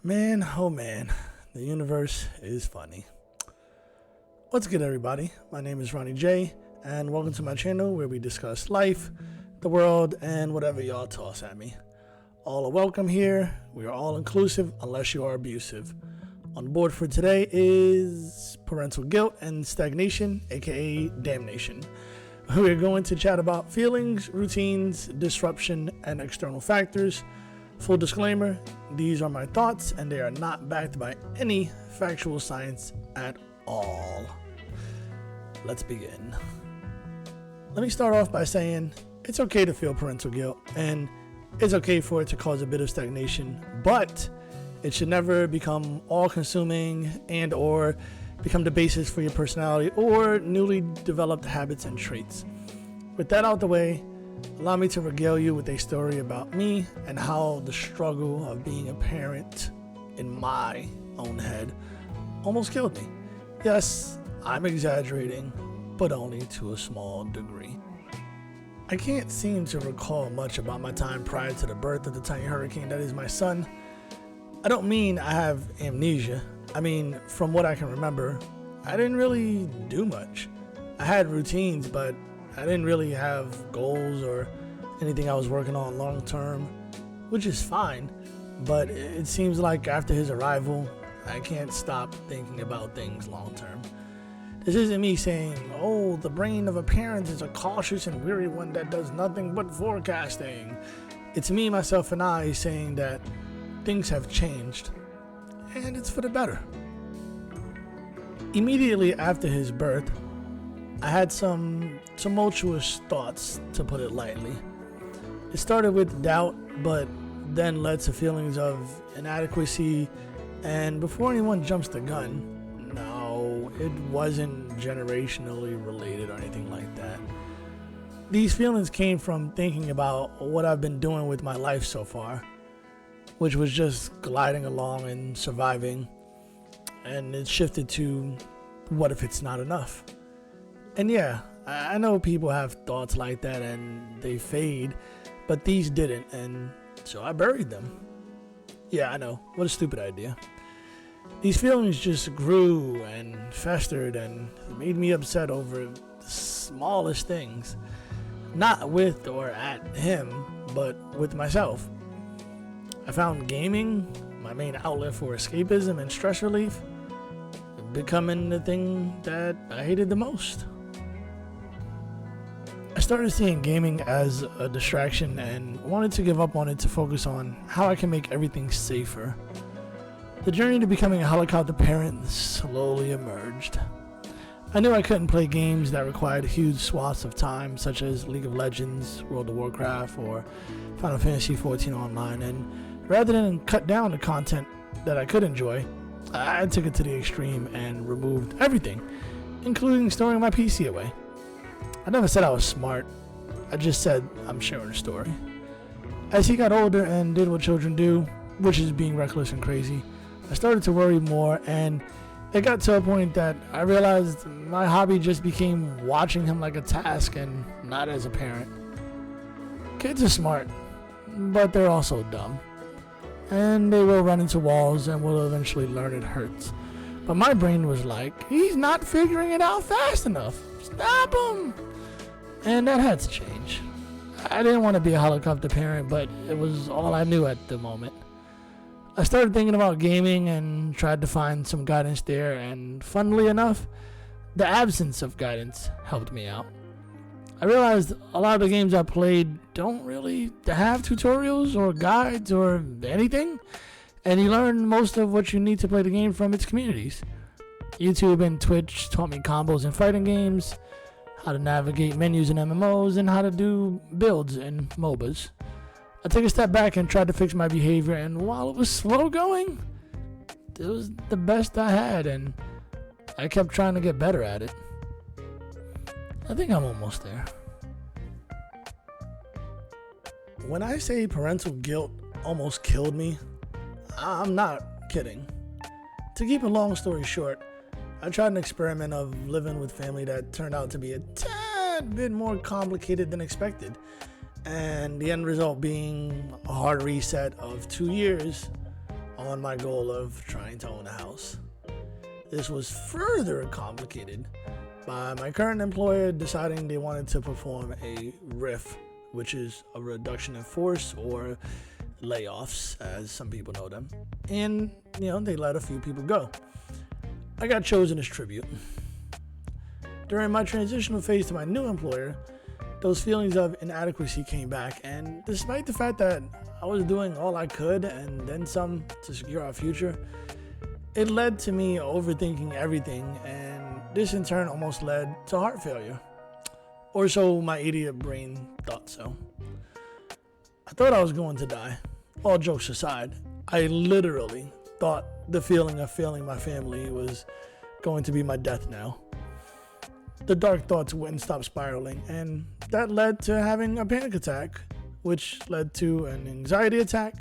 Man, oh man, the universe is funny. What's good, everybody? My name is Ronnie J, and welcome to my channel where we discuss life, the world, and whatever y'all toss at me. All are welcome here. We are all inclusive unless you are abusive. On board for today is parental guilt and stagnation, aka damnation. We are going to chat about feelings, routines, disruption, and external factors. Full disclaimer, these are my thoughts and they are not backed by any factual science at all. Let's begin. Let me start off by saying it's okay to feel parental guilt and it's okay for it to cause a bit of stagnation, but it should never become all-consuming and or become the basis for your personality or newly developed habits and traits. With that out the way, allow me to regale you with a story about me and how the struggle of being a parent in my own head almost killed me. Yes, I'm exaggerating, but only to a small degree. I can't seem to recall much about my time prior to the birth of the tiny hurricane that is my son. I don't mean I have amnesia. I mean, from what I can remember, I didn't really do much. I had routines, but I didn't really have goals or anything I was working on long term, which is fine, but it seems like after his arrival, I can't stop thinking about things long term. This isn't me saying, oh, the brain of a parent is a cautious and weary one that does nothing but forecasting. It's me, myself, and I saying that things have changed, and it's for the better. Immediately after his birth, I had some tumultuous thoughts, to put it lightly. It started with doubt, but then led to feelings of inadequacy, and before anyone jumps the gun, no, it wasn't generationally related or anything like that. These feelings came from thinking about what I've been doing with my life so far, which was just gliding along and surviving, and it shifted to what if it's not enough? And yeah, I know people have thoughts like that and they fade, but these didn't, and so I buried them. Yeah, I know, what a stupid idea. These feelings just grew and festered and made me upset over the smallest things. Not with or at him, but with myself. I found gaming, my main outlet for escapism and stress relief, becoming the thing that I hated the most. I started seeing gaming as a distraction and wanted to give up on it to focus on how I can make everything safer. The journey to becoming a helicopter parent slowly emerged. I knew I couldn't play games that required huge swaths of time, such as League of Legends, World of Warcraft, or Final Fantasy XIV Online, and rather than cut down the content that I could enjoy, I took it to the extreme and removed everything, including storing my PC away. I never said I was smart, I just said I'm sharing a story. As he got older and did what children do, which is being reckless and crazy, I started to worry more, and it got to a point that I realized my hobby just became watching him like a task and not as a parent. Kids are smart, but they're also dumb. And they will run into walls and will eventually learn it hurts. But my brain was like, he's not figuring it out fast enough. Stop him! And that had to change. I didn't want to be a helicopter parent, but it was all I knew at the moment. I started thinking about gaming and tried to find some guidance there, and funnily enough, the absence of guidance helped me out. I realized a lot of the games I played don't really have tutorials or guides or anything, and you learn most of what you need to play the game from its communities. YouTube and Twitch taught me combos in fighting games, how to navigate menus in MMOs, and how to do builds in MOBAs. I took a step back and tried to fix my behavior, and while it was slow going, it was the best I had, and I kept trying to get better at it. I think I'm almost there. When I say parental guilt almost killed me, I'm not kidding. To keep a long story short, I tried an experiment of living with family that turned out to be a tad bit more complicated than expected. And the end result being a hard reset of 2 years on my goal of trying to own a house. This was further complicated by my current employer deciding they wanted to perform a RIF, which is a reduction in force or layoffs, as some people know them. And, they let a few people go. I got chosen as tribute. During my transitional phase to my new employer, those feelings of inadequacy came back, and despite the fact that I was doing all I could and then some to secure our future, it led to me overthinking everything, and this in turn almost led to heart failure. Or so my idiot brain thought so. I thought I was going to die. All jokes aside, I literally thought the feeling of failing my family was going to be my death now. The dark thoughts wouldn't stop spiraling, and that led to having a panic attack, which led to an anxiety attack.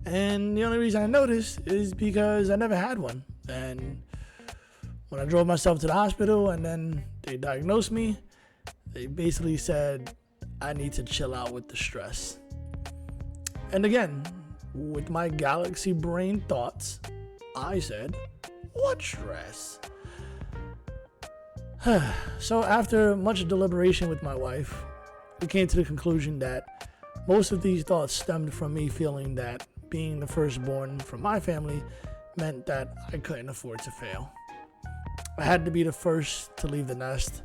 And the only reason I noticed is because I never had one. And when I drove myself to the hospital and then they diagnosed me, they basically said I need to chill out with the stress. And again, with my galaxy brain thoughts, I said, what stress? So after much deliberation with my wife, we came to the conclusion that most of these thoughts stemmed from me feeling that being the firstborn from my family meant that I couldn't afford to fail. I had to be the first to leave the nest,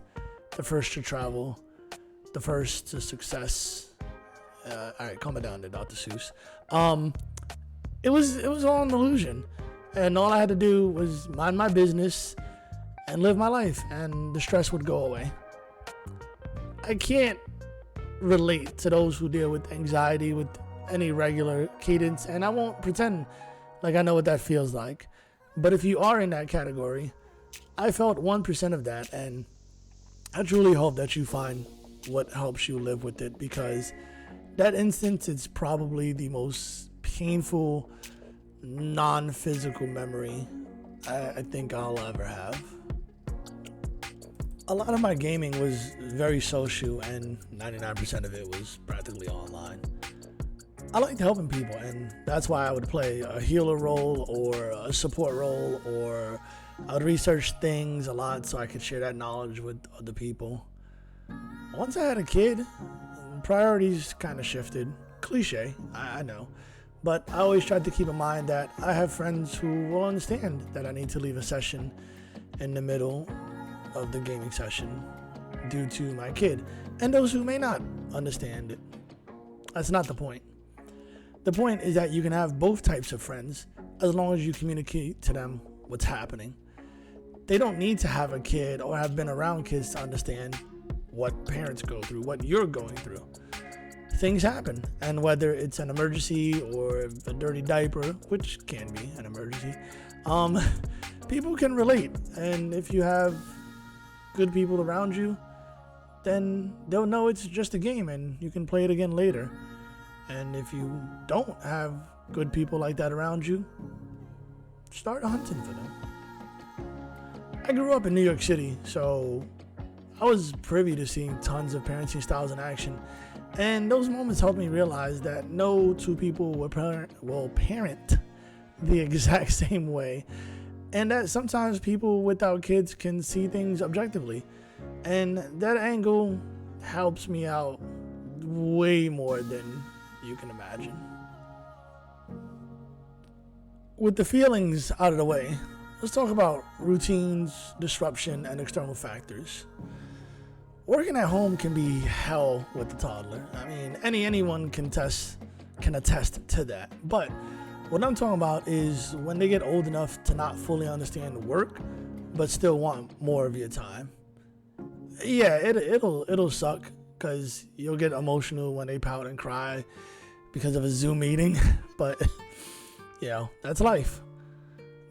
the first to travel, the first to success. All right, calm it down there, Dr. Seuss. It was all an illusion, and all I had to do was mind my business and live my life, and the stress would go away. I can't relate to those who deal with anxiety with any regular cadence, and I won't pretend like I know what that feels like. But if you are in that category, I felt 1% of that, and I truly hope that you find what helps you live with it, because that instance is probably the most painful non-physical memory I think I'll ever have. A lot of my gaming was very social, and 99% of it was practically online. I liked helping people, and that's why I would play a healer role or a support role, or I would research things a lot so I could share that knowledge with other people. Once I had a kid, priorities kind of shifted. Cliche, I know. But I always tried to keep in mind that I have friends who will understand that I need to leave a session in the middle of the gaming session due to my kid, and those who may not understand it. That's not the point. The point is that you can have both types of friends as long as you communicate to them what's happening. They don't need to have a kid or have been around kids to understand what parents go through, what you're going through. Things happen, and whether it's an emergency or a dirty diaper, which can be an emergency, people can relate. And if you have good people around you, then they'll know it's just a game and you can play it again later. And if you don't have good people like that around you, start hunting for them. I grew up in New York City, so I was privy to seeing tons of parenting styles in action. And those moments helped me realize that no two people will parent the exact same way. And that sometimes people without kids can see things objectively. And that angle helps me out way more than you can imagine. With the feelings out of the way, let's talk about routines, disruption, and external factors. Working at home can be hell with a toddler. I mean, anyone can attest to that. But what I'm talking about is when they get old enough to not fully understand work, but still want more of your time. Yeah, it'll suck, because you'll get emotional when they pout and cry because of a Zoom meeting. But that's life.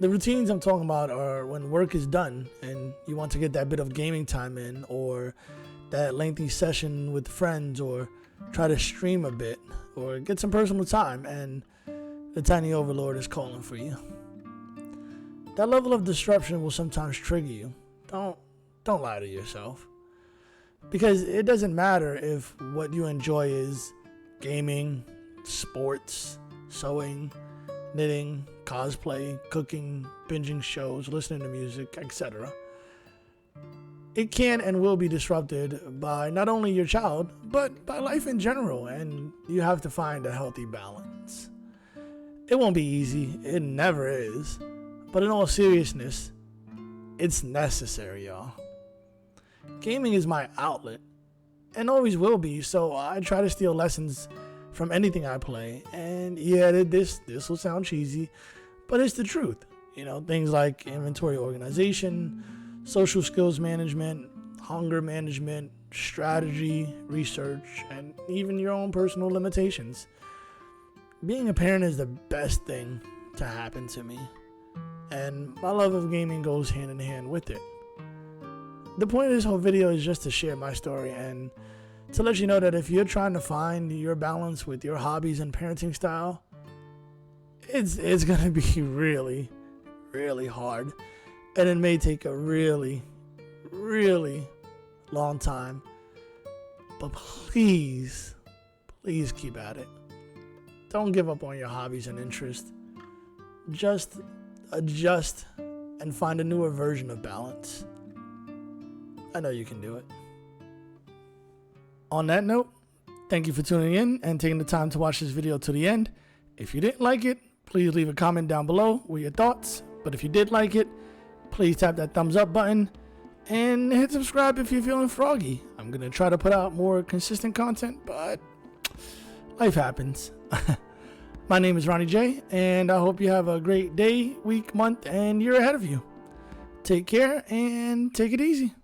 The routines I'm talking about are when work is done and you want to get that bit of gaming time in, or that lengthy session with friends, or try to stream a bit, or get some personal time, and the tiny overlord is calling for you. That level of disruption will sometimes trigger you. Don't lie to yourself. Because it doesn't matter if what you enjoy is gaming, sports, sewing, knitting, cosplay, cooking, binging shows, listening to music, etc. It can and will be disrupted by not only your child, but by life in general, and you have to find a healthy balance. It won't be easy, it never is, but in all seriousness, it's necessary, y'all. Gaming is my outlet, and always will be, so I try to steal lessons from anything I play, and yeah, this will sound cheesy, but it's the truth. Things like inventory organization, social skills management, hunger management, strategy, research, and even your own personal limitations. Being a parent is the best thing to happen to me, and my love of gaming goes hand in hand with it. The point of this whole video is just to share my story and to let you know that if you're trying to find your balance with your hobbies and parenting style, it's going to be really, really hard. And it may take a really, really long time. But please keep at it. Don't give up on your hobbies and interests. Just adjust and find a newer version of balance. I know you can do it. On that note, thank you for tuning in and taking the time to watch this video to the end. If you didn't like it, please leave a comment down below with your thoughts. But if you did like it, please tap that thumbs up button and hit subscribe if you're feeling froggy. I'm going to try to put out more consistent content, but life happens. My name is Ronnie J, and I hope you have a great day, week, month, and year ahead of you. Take care and take it easy.